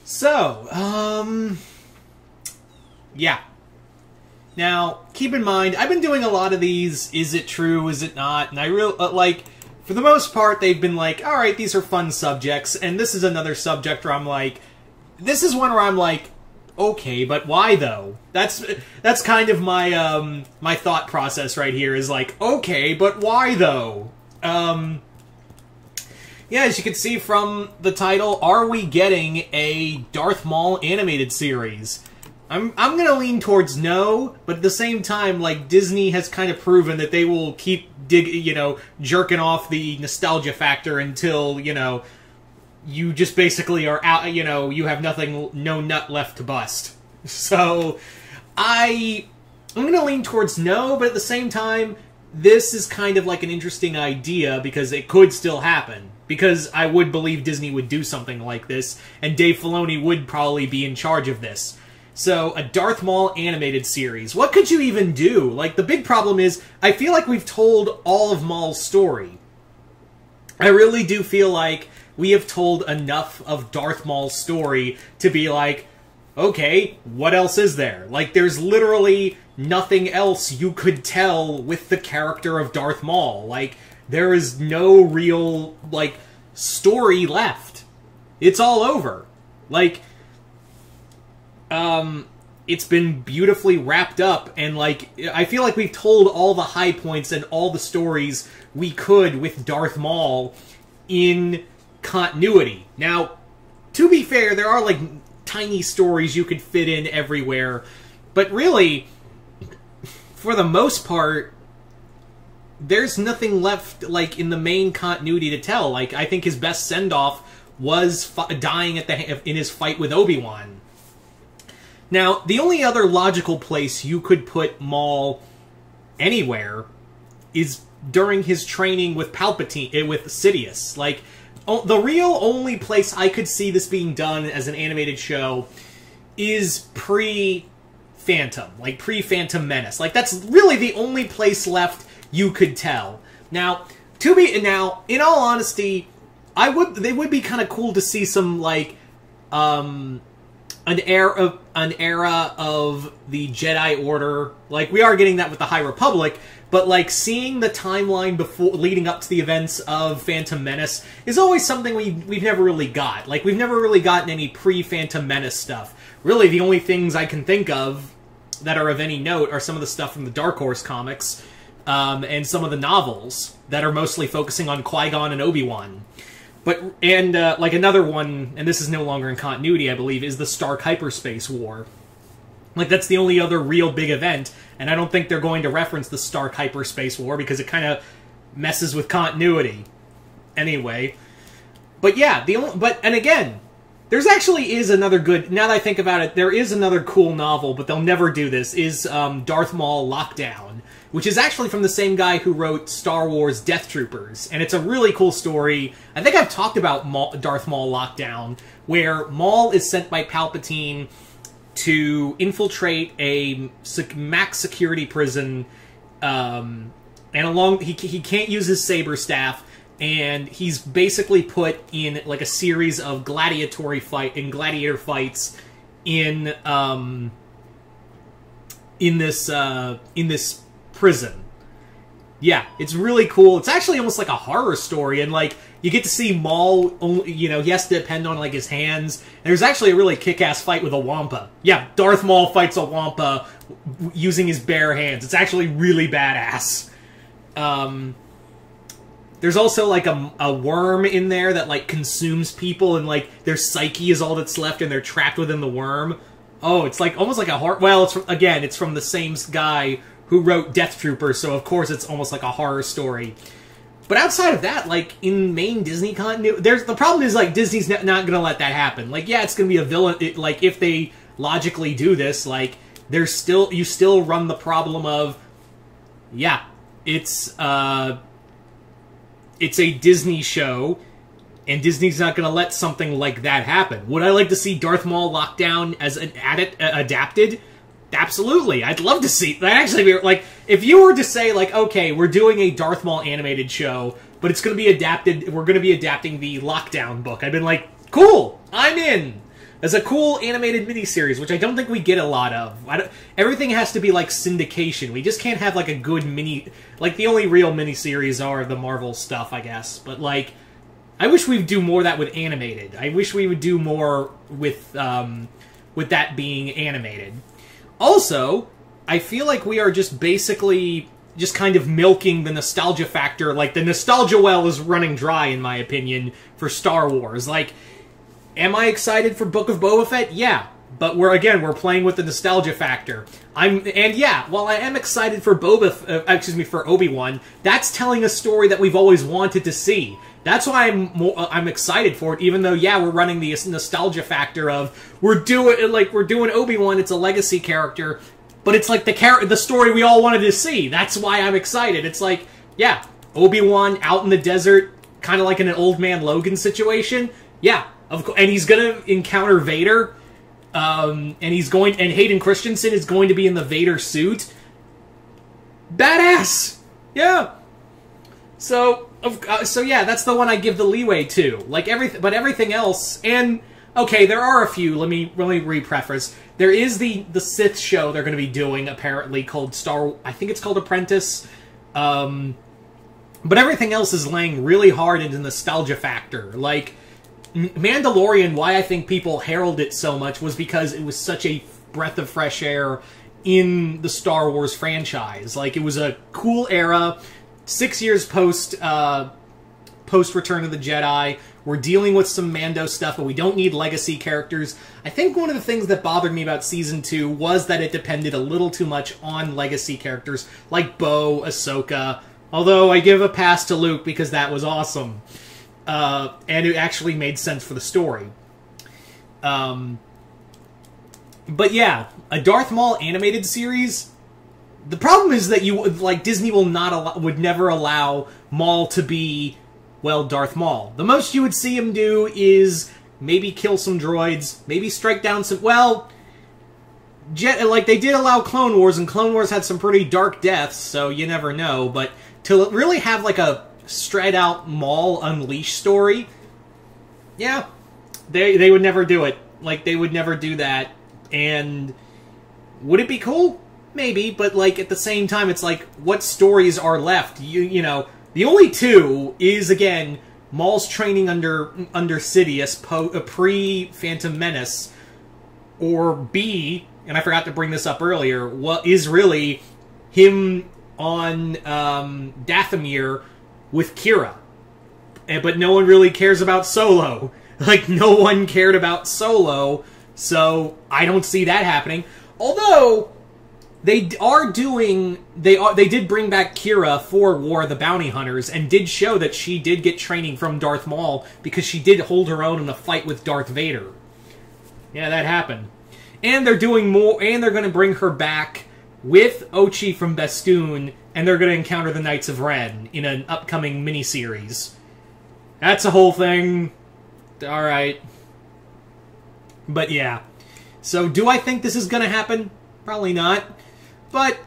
So, yeah. Now, keep in mind, I've been doing a lot of these, is it true, is it not, and I really, like, for the most part, they've been like, alright, these are fun subjects, and this is another subject where I'm like, this is one where I'm like, okay, but why though? That's kind of my, my thought process right here, is like, okay, but why though? Yeah, as you can see from the title, are we getting a Darth Maul animated series? I'm gonna lean towards no, but at the same time, like, Disney has kind of proven that they will keep jerking off the nostalgia factor until, you just basically are out, you have no nut left to bust. So, I'm gonna lean towards no, but at the same time, this is kind of like an interesting idea because it could still happen. Because I would believe Disney would do something like this, and Dave Filoni would probably be in charge of this. So, a Darth Maul animated series. What could you even do? Like, the big problem is, I feel like we've told all of Maul's story. I really do feel like we have told enough of Darth Maul's story to be like, okay, what else is there? Like, there's literally nothing else you could tell with the character of Darth Maul. Like, there is no real, like, story left. It's all over. Like, it's been beautifully wrapped up, and, like, I feel like we've told all the high points and all the stories we could with Darth Maul in continuity. Now, to be fair, there are, like, tiny stories you could fit in everywhere, but really, for the most part, there's nothing left, like, in the main continuity to tell. Like, I think his best send-off was dying in his fight with Obi-Wan. Now, the only other logical place you could put Maul anywhere is during his training with Palpatine, with Sidious. Like, the real only place I could see this being done as an animated show is pre-Phantom. Like, pre-Phantom Menace. Like, that's really the only place left you could tell. Now, in all honesty, they would be kind of cool to see some, like, an era of the Jedi Order. Like, we are getting that with the High Republic, but, like, seeing the timeline leading up to the events of Phantom Menace is always something we've never really got. Like, we've never really gotten any pre-Phantom Menace stuff. Really, the only things I can think of that are of any note are some of the stuff from the Dark Horse comics, and some of the novels that are mostly focusing on Qui-Gon and Obi-Wan. Like, another one, and this is no longer in continuity, I believe, is the Stark Hyperspace War. Like, that's the only other real big event, and I don't think they're going to reference the Stark Hyperspace War because it kind of messes with continuity. Anyway. But yeah, and again, there's actually is another good, now that I think about it, there is another cool novel, but they'll never do this, is Darth Maul Lockdown, which is actually from the same guy who wrote Star Wars Death Troopers. And it's a really cool story. I think I've talked about Darth Maul Lockdown, where Maul is sent by Palpatine to infiltrate a max security prison, and he can't use his saber staff, and he's basically put in, like, a series of gladiator fights in this prison. Yeah, it's really cool. It's actually almost like a horror story, and, like, you get to see Maul, he has to depend on, like, his hands. There's actually a really kick-ass fight with a Wampa. Yeah, Darth Maul fights a Wampa using his bare hands. It's actually really badass. There's also, like, a worm in there that, like, consumes people, and, like, their psyche is all that's left, and they're trapped within the worm. Oh, it's, like, almost like a horror... Well, it's from the same guy who wrote Death Troopers, so of course it's almost like a horror story. But outside of that, like, in main Disney continuity, the problem is, like, Disney's not gonna let that happen. Like, yeah, it's gonna be a villain, like, if they logically do this, like, you still run the problem of, yeah, it's a Disney show, and Disney's not gonna let something like that happen. Would I like to see Darth Maul Lockdown as an adapted? Absolutely, I'd love to see that. Actually, like, if you were to say, like, okay, we're doing a Darth Maul animated show, but it's going to be adapted, we're going to be adapting the Lockdown book, I've been like, cool, I'm in. as a cool animated miniseries, which I don't think we get a lot of. Everything has to be like syndication. We just can't have like a good like the only real miniseries are the Marvel stuff, I guess. But like, I wish we'd do more of that with animated. I wish we would do more with that being animated. Also, I feel like we are just basically just kind of milking the nostalgia factor. Like, the nostalgia well is running dry, in my opinion, for Star Wars. Like, am I excited for Book of Boba Fett? Yeah. But we're playing with the nostalgia factor. While I am excited for for Obi-Wan, that's telling a story that we've always wanted to see. That's why I'm excited for it, even though, we're running the nostalgia factor of, we're doing Obi-Wan, it's a legacy character, but it's like the story we all wanted to see. That's why I'm excited. It's like, Obi-Wan out in the desert, kind of like in an Old Man Logan situation. Yeah, of course, and he's gonna encounter Vader, and Hayden Christensen is going to be in the Vader suit. Badass! Yeah! So that's the one I give the leeway to. Like, everything else, and, okay, there are a few, let me re-preface. There is the Sith show they're going to be doing, apparently, called I think it's called Apprentice. But everything else is laying really hard into nostalgia factor. Like, Mandalorian, why I think people herald it so much was because it was such a breath of fresh air in the Star Wars franchise. Like, it was a cool era, 6 years post Return of the Jedi. We're dealing with some Mando stuff, but we don't need legacy characters. I think one of the things that bothered me about Season 2 was that it depended a little too much on legacy characters, like Bo, Ahsoka, although I give a pass to Luke because that was awesome. And it actually made sense for the story. But yeah, a Darth Maul animated series. The problem is that Disney would never allow Maul to be, well, Darth Maul. The most you would see him do is maybe kill some droids, maybe strike down some, they did allow Clone Wars, and Clone Wars had some pretty dark deaths, so you never know, but to really have like a straight out Maul Unleashed story, yeah, they would never do it. Like, they would never do that. And would it be cool? Maybe, but like at the same time, it's like, what stories are left? You know, the only two is, again, Maul's training under Sidious pre-Phantom Menace, or B, and I forgot to bring this up earlier, what is really him on Dathomir with Kira. But no one really cares about Solo. Like, no one cared about Solo, so I don't see that happening. Although they did bring back Kira for War of the Bounty Hunters, and did show that she did get training from Darth Maul, because she did hold her own in a fight with Darth Vader. Yeah, that happened. And they're doing more, and they're going to bring her back with Ochi from Bestoon, and they're going to encounter the Knights of Ren in an upcoming miniseries. That's a whole thing. Alright. But yeah. So, do I think this is going to happen? Probably not. But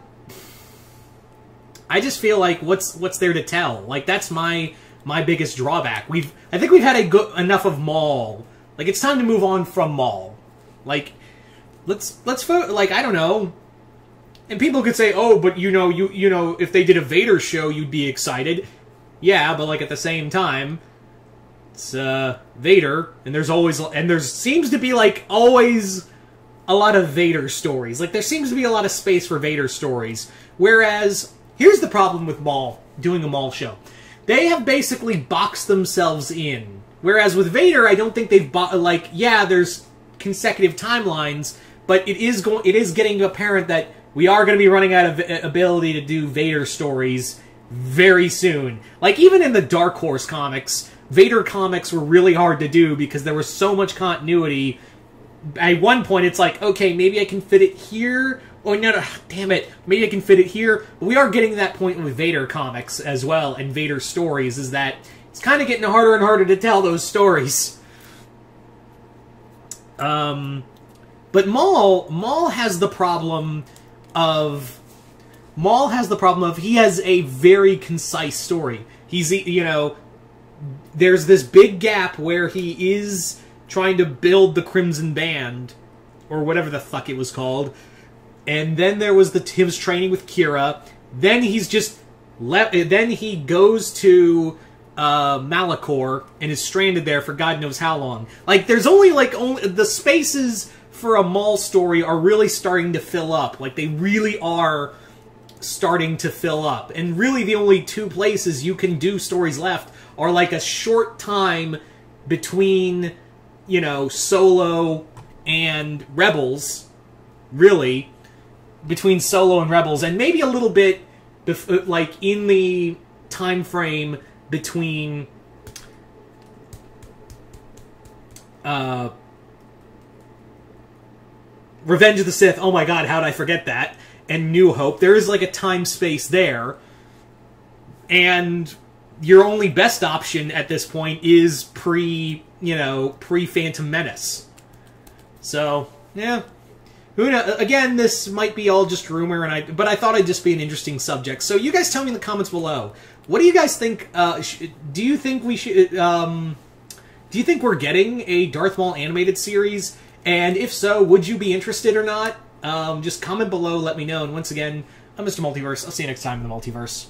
I just feel like what's there to tell? Like, that's my biggest drawback. I think we've had enough of Maul. Like, it's time to move on from Maul. Like, let's like, I don't know. And people could say, "Oh, but you know, if they did a Vader show, you'd be excited." Yeah, but like at the same time, it's Vader, and there seems to be like always a lot of Vader stories. Like, there seems to be a lot of space for Vader stories. Whereas, here's the problem with Maul, doing a Maul show. They have basically boxed themselves in. Whereas with Vader, I don't think they've there's consecutive timelines, but it is getting apparent that we are going to be running out of ability to do Vader stories very soon. Like, even in the Dark Horse comics, Vader comics were really hard to do because there was so much continuity. At one point, it's like, okay, maybe I can fit it here. Oh, no, damn it. Maybe I can fit it here. But we are getting to that point with Vader comics as well, and Vader stories, is that it's kind of getting harder and harder to tell those stories. But Maul has the problem of he has a very concise story. He's, there's this big gap where he is trying to build the Crimson Band, or whatever the fuck it was called. And then there was his training with Kira. Then he's just then he goes to Malachor and is stranded there for God knows how long. Like, there's only the spaces for a Maul story are really starting to fill up. Like, they really are starting to fill up. And really the only two places you can do stories left are like a short time between, you know, Solo and Rebels, really, between Solo and Rebels, and maybe a little bit, like, in the time frame between Revenge of the Sith, oh my god, how did I forget that, and New Hope. There is, like, a time space there, and your only best option at this point is pre-Phantom Menace. So, yeah. Who knows? Again, this might be all just rumor, but I thought it'd just be an interesting subject. So you guys tell me in the comments below. What do you guys think? Do you think we should? Do you think we're getting a Darth Maul animated series? And if so, would you be interested or not? Just comment below, let me know. And once again, I'm Mr. Multiverse. I'll see you next time in the Multiverse.